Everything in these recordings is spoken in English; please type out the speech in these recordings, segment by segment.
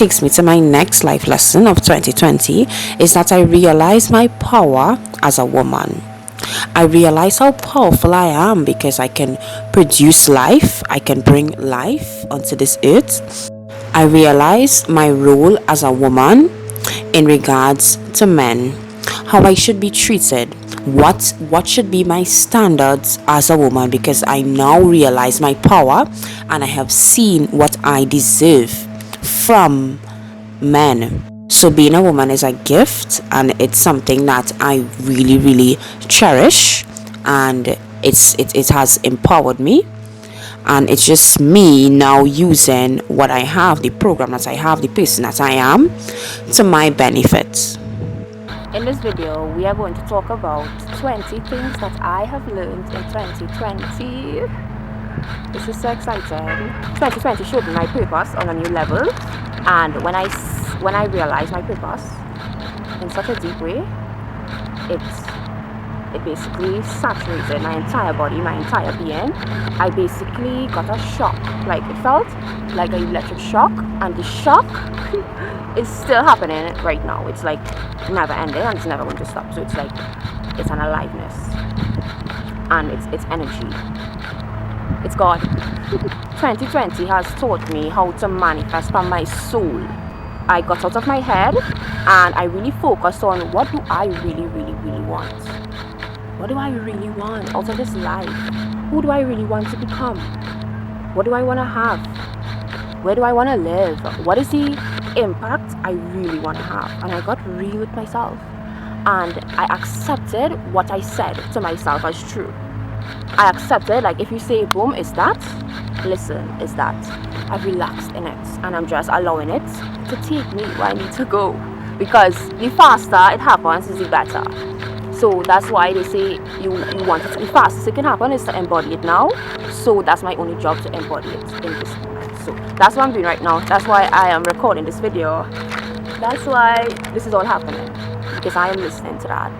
Takes me to my next life lesson of 2020 is that I realize my power as a woman. I realize how powerful I am because I can produce life, I can bring life onto this earth. I realize my role as a woman in regards to men, how I should be treated, what should be my standards as a woman, because I now realize my power and I have seen what I deserve from men. So being a woman is a gift, and it's something that I really cherish, and it has empowered me, and it's just me now using what I have, the program that I have, the person that I am, to my benefit. In this video, we are going to talk about 20 things that I have learned in 2020. This is so exciting. 2020 showed me my purpose on a new level, and when I realized my purpose in such a deep way, it basically saturated my entire body, my entire being. I basically got a shock. Like, it felt like an electric shock, and the shock is still happening right now. It's like never ending, and it's never going to stop. So it's like it's an aliveness, and it's energy. It's God. 2020 has taught me how to manifest from my soul. I got out of my head and I really focused on what do I really want. What do I really want out of this life? Who do I really want to become? What do I want to have? Where do I want to live? What is the impact I really want to have? And I got real with myself, and I accepted what I said to myself as true. I accepted, like, if you say boom, it's that. Listen, it's that. I've relaxed in it, and I'm just allowing it to take me where I need to go, because the faster it happens is the better. So that's why they say you want it to be fast. So it can happen is to embody it now. So that's my only job, to embody it in this moment. So that's what I'm doing right now. That's why I am recording this video. That's why this is all happening, because I am listening to that.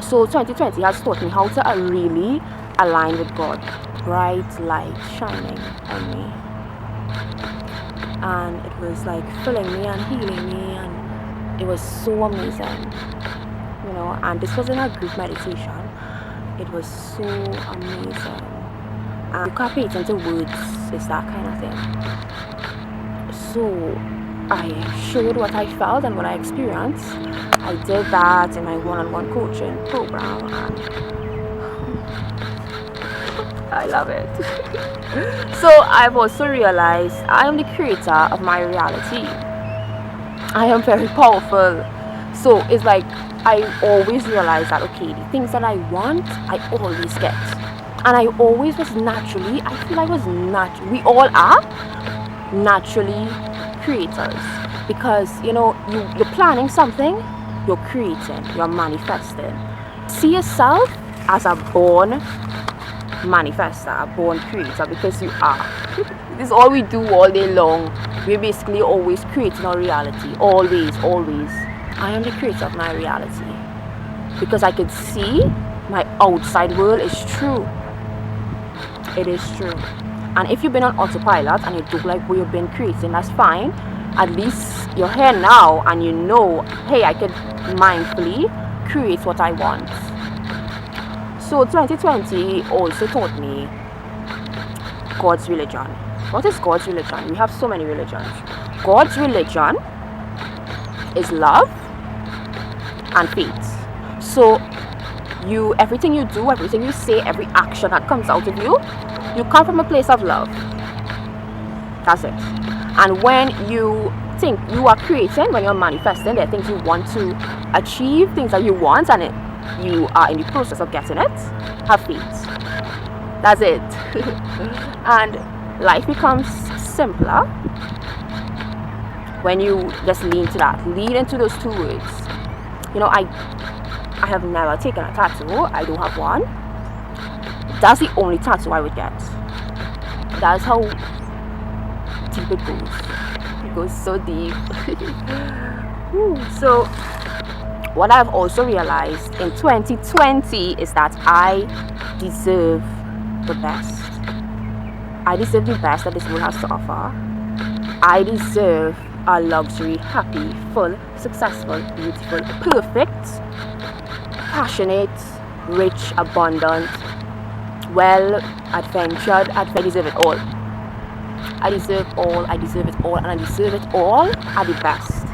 So 2020 has taught me how to really align with God. Bright light shining on me, and it was like filling me and healing me, and it was so amazing, you know. And this was in a group meditation. It was so amazing, and you can't put it into words. It's that kind of thing. So I showed what I felt and what I experienced. I did that in my one-on-one coaching program, and I love it. So I've also realized I am the creator of my reality. I am very powerful. So it's like I always realize that, okay, the things that I want, I always get. And I always was naturally, I feel I was we all are naturally creators. Because, you know, you're planning something, you're creating, you're manifesting. See yourself as a born manifester, a born creator, because you are. This is all we do all day long. We're basically always creating our reality. Always. I am the creator of my reality, because I could see my outside world is true. It is true. And if you've been on autopilot and you don't like what you've been creating, that's fine. At least you're here now and you know, hey, I could mindfully create what I want. So 2020 also taught me God's religion. What is God's religion? We have so many religions. God's religion is love and faith. So everything you do, everything you say, every action that comes out of you, you come from a place of love. That's it. And when you think you are creating, when you're manifesting, there are things you want to achieve, things that you want, and you are in the process of getting it, have faith. That's it. And life becomes simpler when you just lean to that. Lean into those two words. You know, I have never taken a tattoo. I don't have one. That's the only tattoo I would get. That's how deep it goes. It goes so deep. So what I've also realized in 2020 is that I deserve the best. I deserve the best that this world has to offer. I deserve a luxury, happy, full, successful, beautiful, perfect, passionate, rich, abundant, well, adventured. I deserve it all. I deserve all, I deserve it all, and I deserve it all at the best.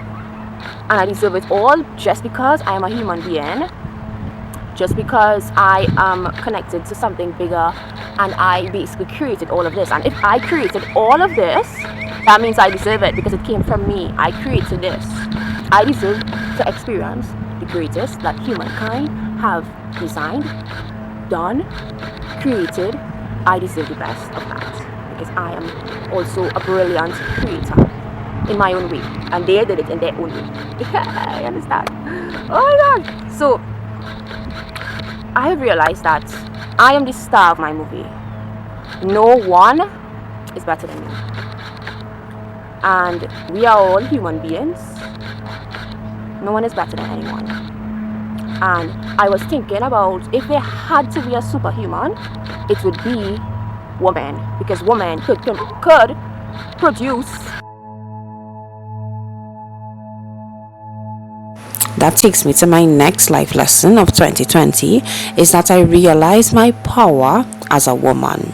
And I deserve it all just because I am a human being, just because I am connected to something bigger, and I basically created all of this. And if I created all of this, that means I deserve it because it came from me. I created this. I deserve to experience the greatest that humankind have designed, done, created. I deserve the best of that because I am also a brilliant creator in my own way, and they did it in their own way. I understand. Oh my god. So I have realized that I am the star of my movie. No one is better than me, and we are all human beings. No one is better than anyone. And I was thinking about, if there had to be a superhuman, it would be woman, because woman could produce. That takes me to my next life lesson of 2020, is that I realize my power as a woman.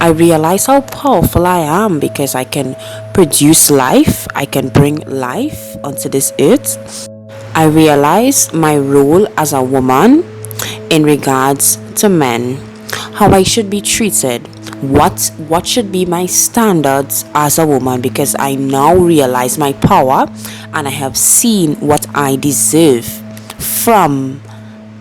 I realize how powerful I am because I can produce life, I can bring life onto this earth. I realize my role as a woman in regards to men, how I should be treated, what should be my standards as a woman, because I now realize my power and I have seen what I deserve from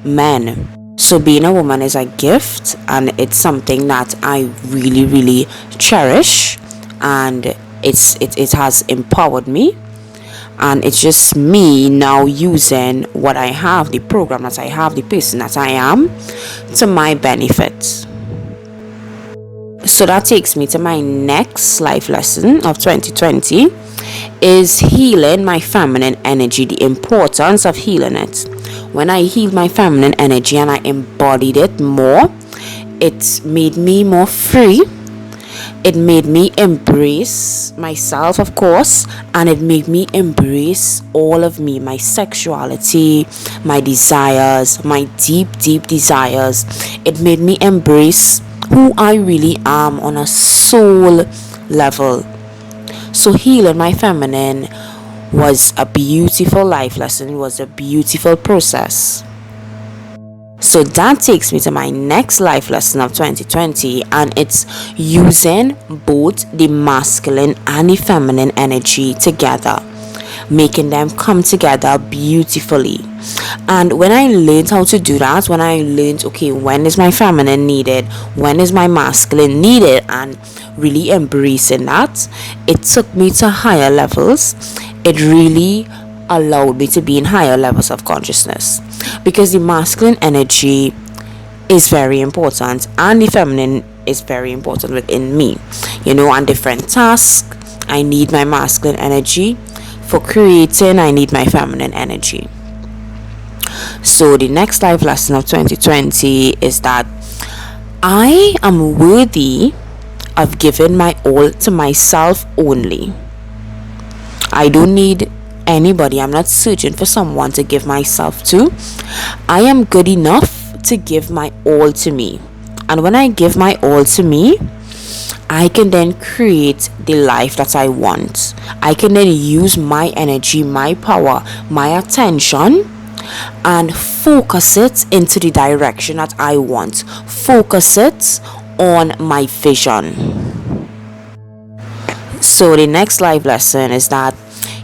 men. So being a woman is a gift, and it's something that I really cherish, and it has empowered me, and it's just me now using what I have, the program that I have, the person that I am, to my benefit. So that takes me to my next life lesson of 2020, is healing my feminine energy, the importance of healing it. When I healed my feminine energy and I embodied it more, it made me more free. It made me embrace myself, of course, and it made me embrace all of me, my sexuality, my desires, my deep desires. It made me embrace who I really am on a soul level. So healing my feminine was a beautiful life lesson. It was a beautiful process. So that takes me to my next life lesson of 2020, and it's using both the masculine and the feminine energy together, making them come together beautifully. And when I learned how to do that, when I learned, okay, when is my feminine needed, when is my masculine needed, and really embracing that, it took me to higher levels. It really allowed me to be in higher levels of consciousness, because the masculine energy is very important and the feminine is very important within me. On different tasks, I need my masculine energy. For creating, I need my feminine energy. So the next life lesson of 2020 is that I am worthy of giving my all to myself only. I don't need anybody. I'm not searching for someone to give myself to. I am good enough to give my all to me. And when I give my all to me, I can then create the life that I want. I can then use my energy, my power, my attention, and focus it into the direction that I want. Focus it on my vision. So the next life lesson is that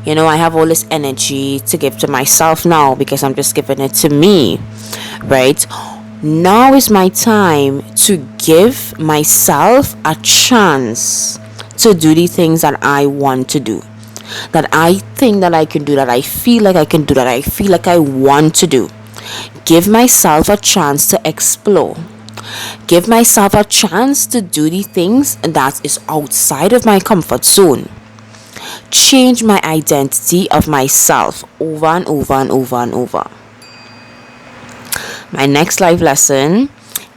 I have all this energy to give to myself now because I'm just giving it to me, right? Now is my time to give myself a chance to do the things that I want to do, that I think that I can do, that I feel like I can do, that I feel like I want to do. Give myself a chance to explore. Give myself a chance to do the things that is outside of my comfort zone. Change my identity of myself over and over and over and over. My next life lesson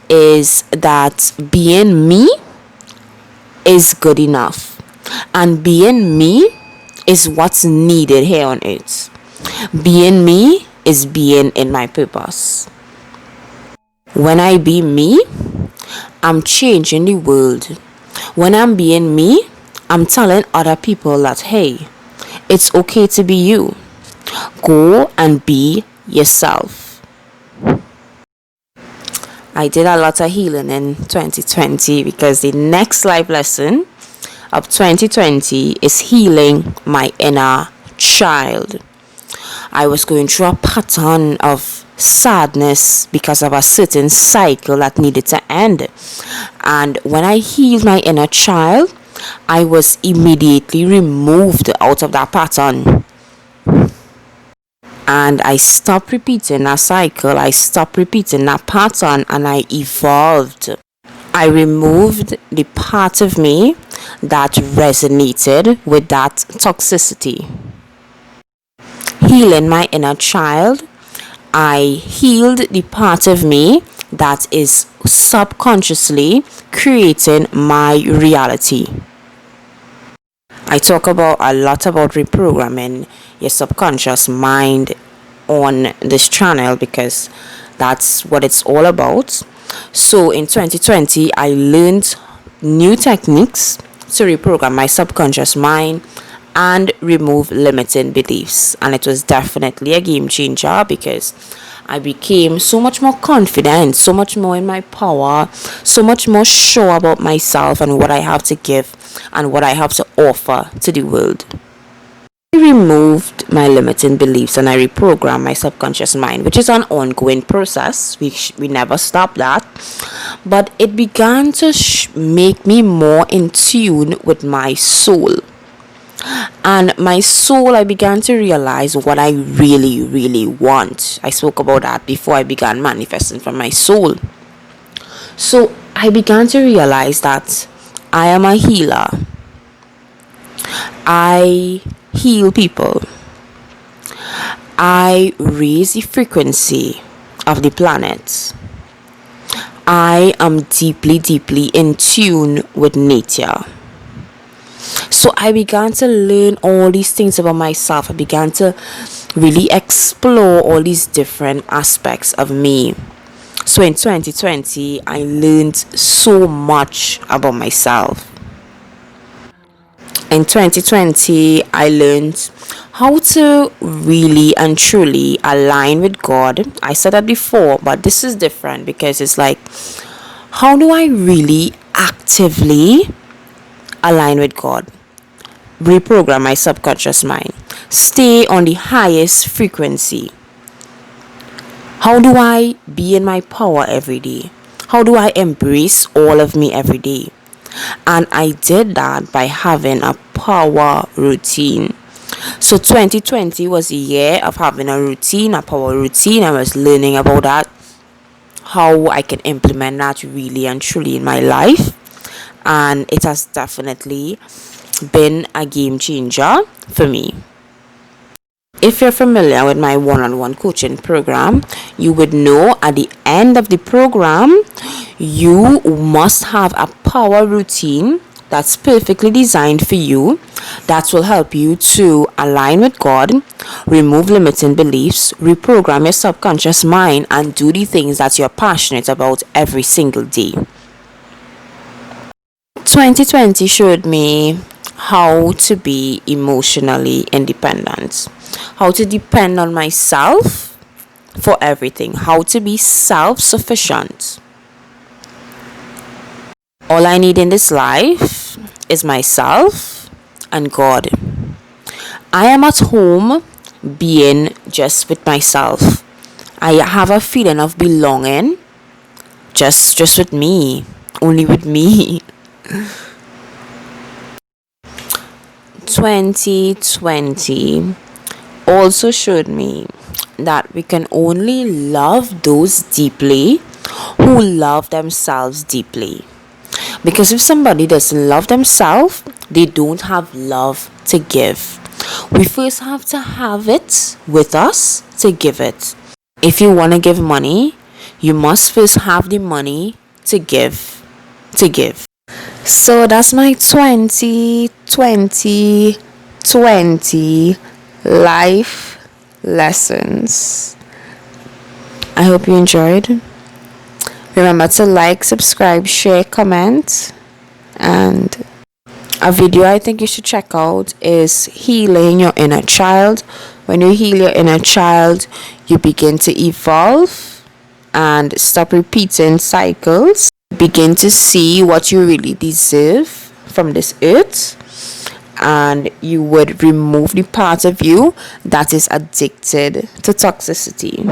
is that being me is good enough. And being me is what's needed here on earth. Being me is being in my purpose. When I be me, I'm changing the world. When I'm being me, I'm telling other people that, hey, it's okay to be you. Go and be yourself. I did a lot of healing in 2020 because the next life lesson of 2020 is healing my inner child. I was going through a pattern of sadness because of a certain cycle that needed to end. And when I healed my inner child, I was immediately removed out of that pattern. And I stopped repeating that cycle. I stopped repeating that pattern and I evolved. I removed the part of me that resonated with that toxicity. Healing my inner child, I healed the part of me that is subconsciously creating my reality. I talk about a lot about reprogramming your subconscious mind on this channel because that's what it's all about. So in 2020, I learned new techniques to reprogram my subconscious mind and remove limiting beliefs. And it was definitely a game changer because I became so much more confident, so much more in my power, so much more sure about myself and what I have to give and what I have to offer to the world. I removed my limiting beliefs and I reprogrammed my subconscious mind, which is an ongoing process. We never stop that. But it began to make me more in tune with my soul. And my soul, I began to realize what I really, really want. I spoke about that before I began manifesting from my soul. So I began to realize that I am a healer. I heal people. I raise the frequency of the planet. I am deeply, deeply in tune with nature. So I began to learn all these things about myself. I began to really explore all these different aspects of me. So in 2020, I learned so much about myself. In 2020, I learned how to really and truly align with God. I said that before, but this is different because it's like, how do I really actively align with God? Reprogram my subconscious mind. Stay on the highest frequency. How do I be in my power every day? How do I embrace all of me every day? And I did that by having a power routine. So 2020 was a year of having a routine, a power routine. I was learning about that, how I can implement that really and truly in my life. And it has definitely been a game changer for me. If you're familiar with my one-on-one coaching program, you would know at the end of the program, you must have a power routine that's perfectly designed for you that will help you to align with God, remove limiting beliefs, reprogram your subconscious mind, and do the things that you're passionate about every single day. 2020 showed me how to be emotionally independent, how to depend on myself for everything, how to be self-sufficient. All I need in this life is myself and God. I am at home being just with myself. I have a feeling of belonging just with me, only with me. 2020 also showed me that we can only love those deeply who love themselves deeply. Because if somebody doesn't love themselves, they don't have love to give. We first have to have it with us to give it. If you want to give money, you must first have the money to give. So that's my 2020 life lessons. I hope you enjoyed. Remember to like, subscribe, share, comment. And a video I think you should check out is healing your inner child. When you heal your inner child, you begin to evolve and stop repeating cycles. Begin to see what you really deserve from this earth, and you would remove the part of you that is addicted to toxicity.